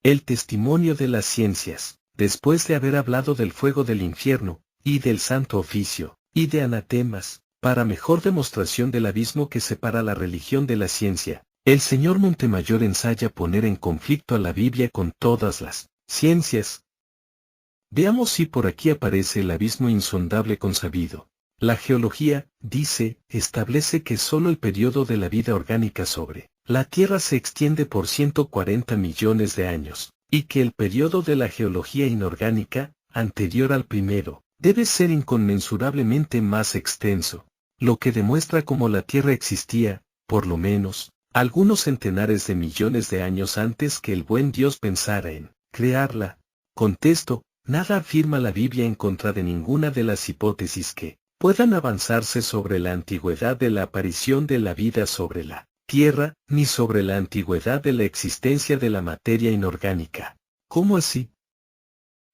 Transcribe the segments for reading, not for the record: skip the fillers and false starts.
El testimonio de las ciencias, después de haber hablado del fuego del infierno, y del santo oficio, y de anatemas, para mejor demostración del abismo que separa la religión de la ciencia, el señor Montemayor ensaya poner en conflicto a la Biblia con todas las ciencias. Veamos si por aquí aparece el abismo insondable consabido. La geología, dice, establece que solo el periodo de la vida orgánica sobre la Tierra se extiende por 140 millones de años, y que el periodo de la geología inorgánica, anterior al primero, debe ser inconmensurablemente más extenso, lo que demuestra cómo la Tierra existía, por lo menos, algunos centenares de millones de años antes que el buen Dios pensara en crearla. Contesto, nada afirma la Biblia en contra de ninguna de las hipótesis que puedan avanzarse sobre la antigüedad de la aparición de la vida sobre la Tierra, ni sobre la antigüedad de la existencia de la materia inorgánica. ¿Cómo así?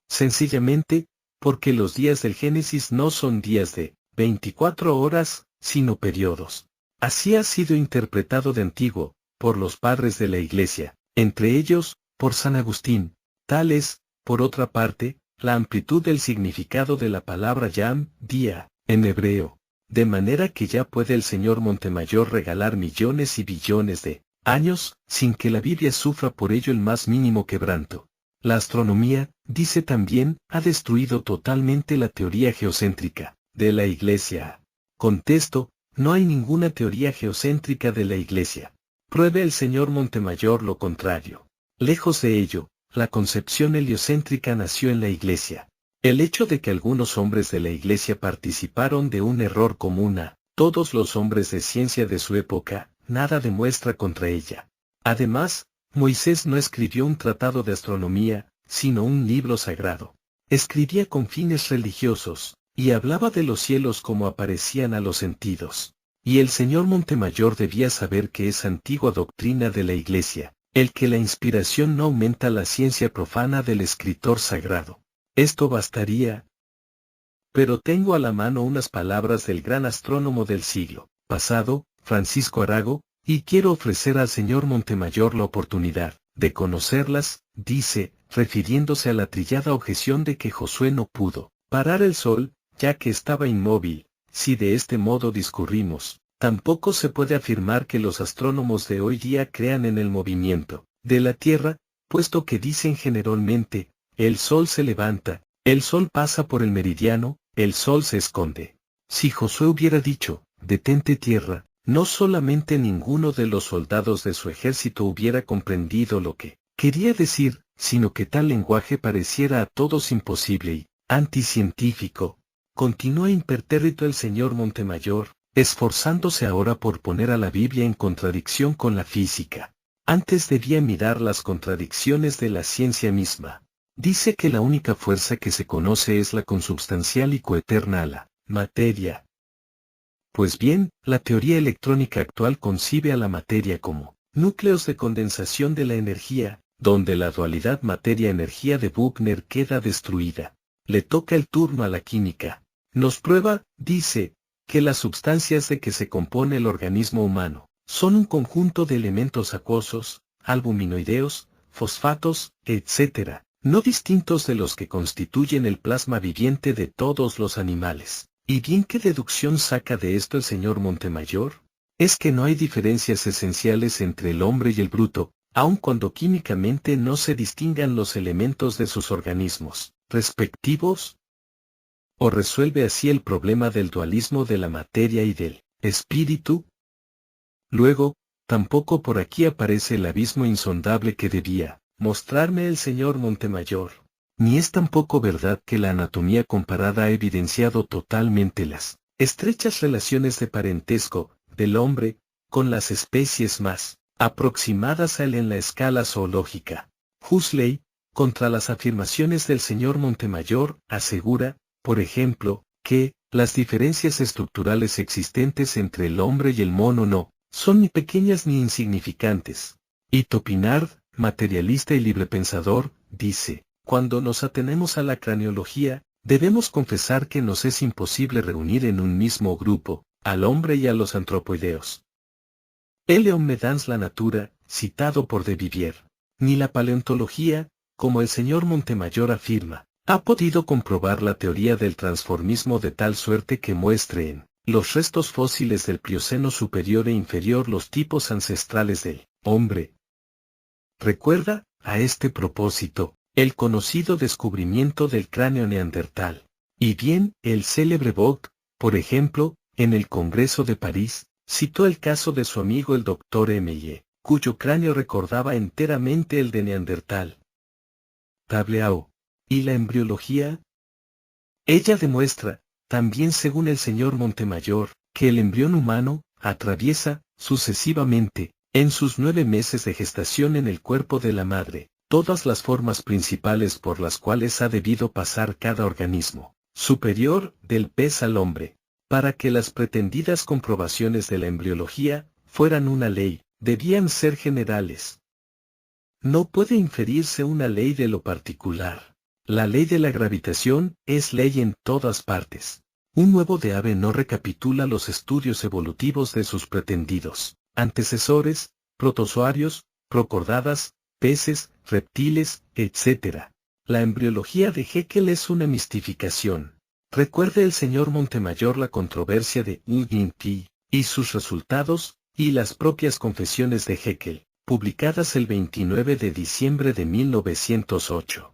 Sencillamente, porque los días del Génesis no son días de 24 horas, sino periodos. Así ha sido interpretado de antiguo, por los padres de la Iglesia, entre ellos, por San Agustín. Tal es, por otra parte, la amplitud del significado de la palabra yam, día, en hebreo. De manera que ya puede el señor Montemayor regalar millones y billones de años, sin que la Biblia sufra por ello el más mínimo quebranto. La astronomía, dice también, ha destruido totalmente la teoría geocéntrica de la Iglesia. Contesto, no hay ninguna teoría geocéntrica de la Iglesia. Pruebe el señor Montemayor lo contrario. Lejos de ello, la concepción heliocéntrica nació en la Iglesia. El hecho de que algunos hombres de la Iglesia participaron de un error común a todos los hombres de ciencia de su época, nada demuestra contra ella. Además, Moisés no escribió un tratado de astronomía, sino un libro sagrado. Escribía con fines religiosos, y hablaba de los cielos como aparecían a los sentidos. Y el señor Montemayor debía saber que es antigua doctrina de la Iglesia, el que la inspiración no aumenta la ciencia profana del escritor sagrado. Esto bastaría. Pero tengo a la mano unas palabras del gran astrónomo del siglo pasado, Francisco Arago, y quiero ofrecer al señor Montemayor la oportunidad de conocerlas, dice, refiriéndose a la trillada objeción de que Josué no pudo parar el sol, ya que estaba inmóvil. Si de este modo discurrimos, tampoco se puede afirmar que los astrónomos de hoy día crean en el movimiento de la Tierra, puesto que dicen generalmente, el sol se levanta, el sol pasa por el meridiano, el sol se esconde. Si Josué hubiera dicho, detente tierra, no solamente ninguno de los soldados de su ejército hubiera comprendido lo que quería decir, sino que tal lenguaje pareciera a todos imposible y anticientífico. Continúa impertérrito el señor Montemayor, esforzándose ahora por poner a la Biblia en contradicción con la física. Antes debía mirar las contradicciones de la ciencia misma. Dice que la única fuerza que se conoce es la consubstancial y coeterna a la materia. Pues bien, la teoría electrónica actual concibe a la materia como núcleos de condensación de la energía, donde la dualidad materia-energía de Buchner queda destruida. Le toca el turno a la química. Nos prueba, dice, que las sustancias de que se compone el organismo humano son un conjunto de elementos acuosos, albuminoideos, fosfatos, etc., no distintos de los que constituyen el plasma viviente de todos los animales. ¿Y bien qué deducción saca de esto el señor Montemayor? Es que no hay diferencias esenciales entre el hombre y el bruto, aun cuando químicamente no se distingan los elementos de sus organismos respectivos. ¿O resuelve así el problema del dualismo de la materia y del espíritu? Luego, tampoco por aquí aparece el abismo insondable que debía mostrarme el señor Montemayor. Ni es tampoco verdad que la anatomía comparada ha evidenciado totalmente las estrechas relaciones de parentesco del hombre con las especies más aproximadas a él en la escala zoológica. Huxley, contra las afirmaciones del señor Montemayor, asegura, por ejemplo, que las diferencias estructurales existentes entre el hombre y el mono no son ni pequeñas ni insignificantes. Y Topinard, materialista y librepensador, dice, cuando nos atenemos a la craniología, debemos confesar que nos es imposible reunir en un mismo grupo al hombre y a los antropoideos. El homme dans la natura, citado por de Vivier. Ni la paleontología, como el señor Montemayor afirma, ha podido comprobar la teoría del transformismo de tal suerte que muestre en los restos fósiles del Plioceno superior e inferior los tipos ancestrales del hombre. Recuerda, a este propósito, el conocido descubrimiento del cráneo neandertal. Y bien, el célebre Vogt, por ejemplo, en el Congreso de París, citó el caso de su amigo el Dr. M.Y., cuyo cráneo recordaba enteramente el de Neandertal. Tableau. ¿Y la embriología? Ella demuestra, también según el señor Montemayor, que el embrión humano atraviesa, sucesivamente, en sus 9 meses de gestación en el cuerpo de la madre, todas las formas principales por las cuales ha debido pasar cada organismo superior del pez al hombre. Para que las pretendidas comprobaciones de la embriología fueran una ley, debían ser generales. No puede inferirse una ley de lo particular. La ley de la gravitación es ley en todas partes. Un huevo de ave no recapitula los estudios evolutivos de sus pretendidos antecesores, protozoarios, procordadas, peces, reptiles, etc. La embriología de Haeckel es una mistificación. Recuerde el señor Montemayor la controversia de P. y sus resultados, y las propias confesiones de Haeckel, publicadas el 29 de diciembre de 1908.